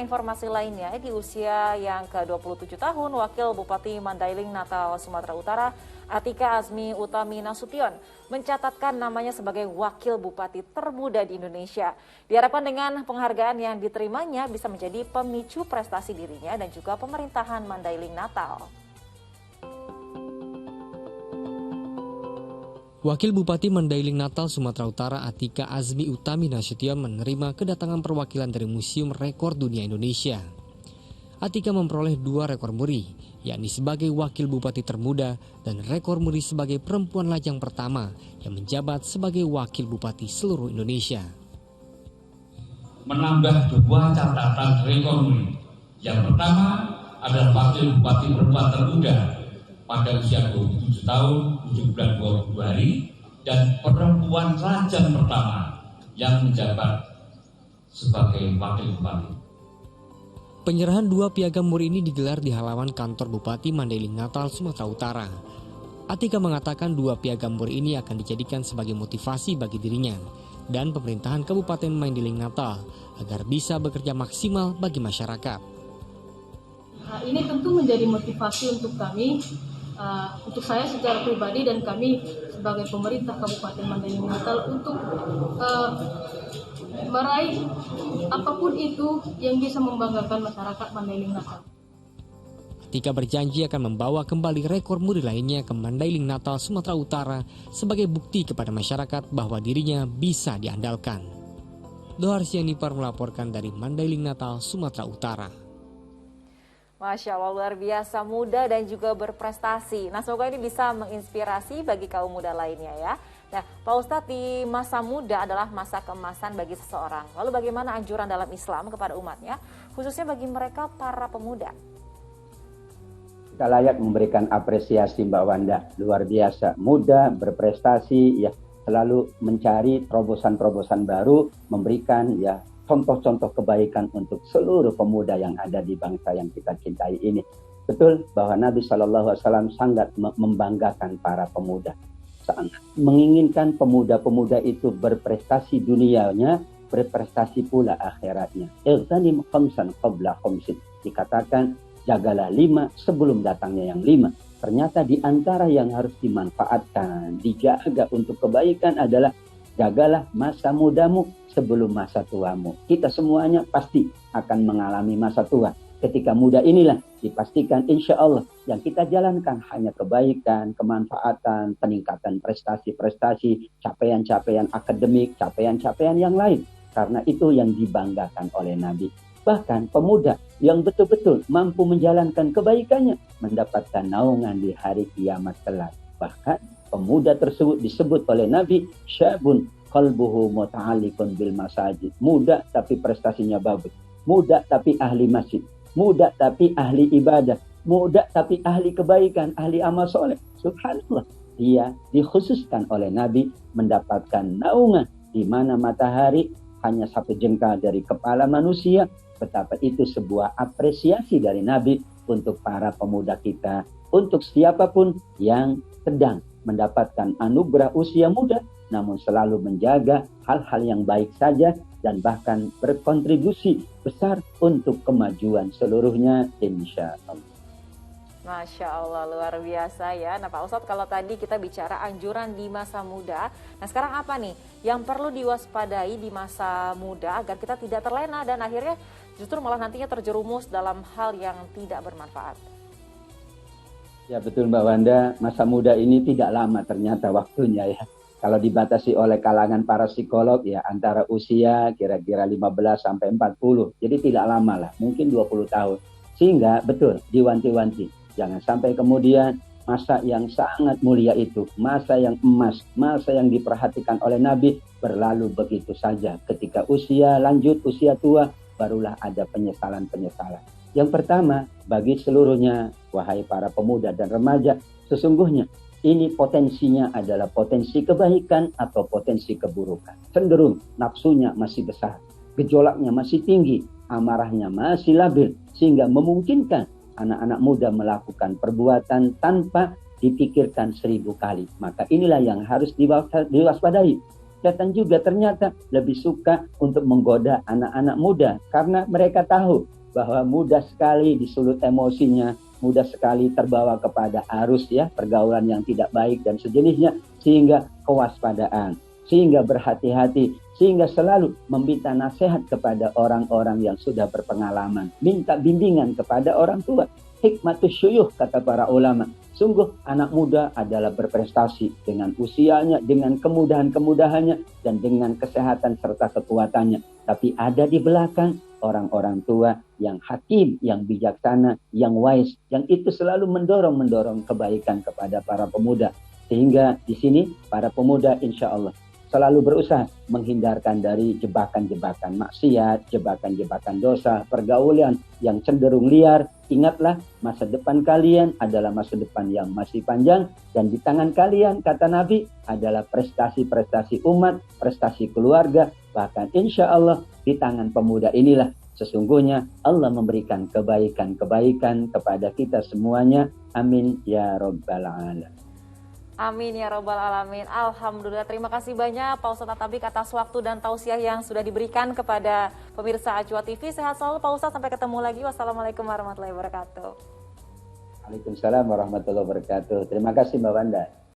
informasi lainnya, di usia yang ke-27 tahun, Wakil Bupati Mandailing Natal, Sumatera Utara, Atika Azmi Utami Nasution, mencatatkan namanya sebagai Wakil Bupati termuda di Indonesia. Diharapkan dengan penghargaan yang diterimanya bisa menjadi pemicu prestasi dirinya dan juga pemerintahan Mandailing Natal. Wakil Bupati Mandailing Natal, Sumatera Utara, Atika Azmi Utami Nasution menerima kedatangan perwakilan dari Museum Rekor Dunia Indonesia. Atika memperoleh 2 rekor muri, yakni sebagai Wakil Bupati termuda dan rekor muri sebagai perempuan lajang pertama yang menjabat sebagai Wakil Bupati seluruh Indonesia. Menambah 2 catatan rekor muri. Yang pertama adalah Wakil Bupati perempuan termuda pada usia 27 tahun, 7 bulan 22 hari, dan perempuan lajang pertama yang menjabat sebagai Wakil Bupati. Penyerahan 2 piagam muri ini digelar di halaman kantor Bupati Mandailing Natal, Sumatera Utara. Atika mengatakan 2 piagam muri ini akan dijadikan sebagai motivasi bagi dirinya dan pemerintahan Kabupaten Mandailing Natal agar bisa bekerja maksimal bagi masyarakat. Ini tentu menjadi motivasi untuk kami, untuk saya secara pribadi dan kami sebagai pemerintah Kabupaten Mandailing Natal untuk meraih apapun itu yang bisa membanggakan masyarakat Mandailing Natal. Atika berjanji akan membawa kembali rekor muri lainnya ke Mandailing Natal, Sumatera Utara sebagai bukti kepada masyarakat bahwa dirinya bisa diandalkan. Dohar Sianipar melaporkan dari Mandailing Natal, Sumatera Utara. Masya Allah, luar biasa, muda dan juga berprestasi. Nah, semoga ini bisa menginspirasi bagi kaum muda lainnya ya. Nah, Pak Ustadz, di masa muda adalah masa keemasan bagi seseorang. Lalu bagaimana anjuran dalam Islam kepada umatnya, khususnya bagi mereka para pemuda? Kita layak memberikan apresiasi Mbak Wanda, luar biasa, muda, berprestasi, ya selalu mencari terobosan-terobosan baru, memberikan ya contoh-contoh kebaikan untuk seluruh pemuda yang ada di bangsa yang kita cintai ini. Betul bahwa Nabi SAW sangat membanggakan para pemuda. Sangat menginginkan pemuda-pemuda itu berprestasi dunianya, berprestasi pula akhiratnya. Iltanim khamsan qabla khamsin. Dikatakan, jagalah 5 sebelum datangnya yang 5. Ternyata di antara yang harus dimanfaatkan, dijaga untuk kebaikan adalah jagalah masa mudamu sebelum masa tuamu. Kita semuanya pasti akan mengalami masa tua. Ketika muda inilah dipastikan insya Allah yang kita jalankan hanya kebaikan, kemanfaatan, peningkatan prestasi-prestasi, capaian-capaian akademik, capaian-capaian yang lain. Karena itu yang dibanggakan oleh Nabi. Bahkan pemuda yang betul-betul mampu menjalankan kebaikannya mendapatkan naungan di hari kiamat kelak. Bahkan pemuda tersebut disebut oleh Nabi syabun qalbuhu muta'alliqun bil masajid. Muda tapi prestasinya bagus. Muda tapi ahli masjid. Muda tapi ahli ibadah. Muda tapi ahli kebaikan, ahli amal soleh. Subhanallah. Dia dikhususkan oleh Nabi mendapatkan naungan di mana matahari hanya 1 jengkal dari kepala manusia. Betapa itu sebuah apresiasi dari Nabi untuk para pemuda kita. Untuk siapapun yang sedang mendapatkan anugerah usia muda, namun selalu menjaga hal-hal yang baik saja dan bahkan berkontribusi besar untuk kemajuan seluruhnya, insya Allah. Masya Allah, luar biasa ya. Nah Pak Ustadz, kalau tadi kita bicara anjuran di masa muda, nah sekarang apa nih yang perlu diwaspadai di masa muda agar kita tidak terlena dan akhirnya justru malah nantinya terjerumus dalam hal yang tidak bermanfaat? Ya betul Mbak Wanda, masa muda ini tidak lama ternyata waktunya ya. Kalau dibatasi oleh kalangan para psikolog ya antara usia kira-kira 15 sampai 40. Jadi tidak lama lah, mungkin 20 tahun. Sehingga betul diwanti-wanti. Jangan sampai kemudian masa yang sangat mulia itu, masa yang emas, masa yang diperhatikan oleh Nabi berlalu begitu saja. Ketika usia lanjut, usia tua, barulah ada penyesalan-penyesalan. Yang pertama, bagi seluruhnya, wahai para pemuda dan remaja, sesungguhnya ini potensinya adalah potensi kebaikan atau potensi keburukan. Cenderung nafsunya masih besar, gejolaknya masih tinggi, amarahnya masih labil, sehingga memungkinkan anak-anak muda melakukan perbuatan tanpa dipikirkan 1000 kali. Maka inilah yang harus diwaspadai. setan juga ternyata lebih suka untuk menggoda anak-anak muda karena mereka tahu bahwa mudah sekali disulut emosinya, mudah sekali terbawa kepada arus ya pergaulan yang tidak baik dan sejenisnya, sehingga kewaspadaan, sehingga berhati-hati, sehingga selalu meminta nasihat kepada orang-orang yang sudah berpengalaman, minta bimbingan kepada orang tua. Hikmatus syuyuh kata para ulama. Sungguh anak muda adalah berprestasi dengan usianya, dengan kemudahan-kemudahannya, dan dengan kesehatan serta kekuatannya. Tapi ada di belakang orang-orang tua yang hakim, yang bijaksana, yang wise, yang itu selalu mendorong kebaikan kepada para pemuda. Sehingga di sini para pemuda insya Allah selalu berusaha menghindarkan dari jebakan-jebakan maksiat, jebakan-jebakan dosa, pergaulan yang cenderung liar. Ingatlah, masa depan kalian adalah masa depan yang masih panjang, dan di tangan kalian, kata Nabi, adalah prestasi-prestasi umat, prestasi keluarga, bahkan insya Allah di tangan pemuda inilah sesungguhnya Allah memberikan kebaikan-kebaikan kepada kita semuanya. Amin ya Rabbal Alamin. Amin ya Robbal Alamin. Alhamdulillah, terima kasih banyak Pak Ustadz Atabik atas waktu dan tausiah yang sudah diberikan kepada pemirsa Ajwa TV. Sehat selalu Pak Ustadz, sampai ketemu lagi. Wassalamualaikum warahmatullahi wabarakatuh. Waalaikumsalam warahmatullahi wabarakatuh. Terima kasih Mbak Wanda.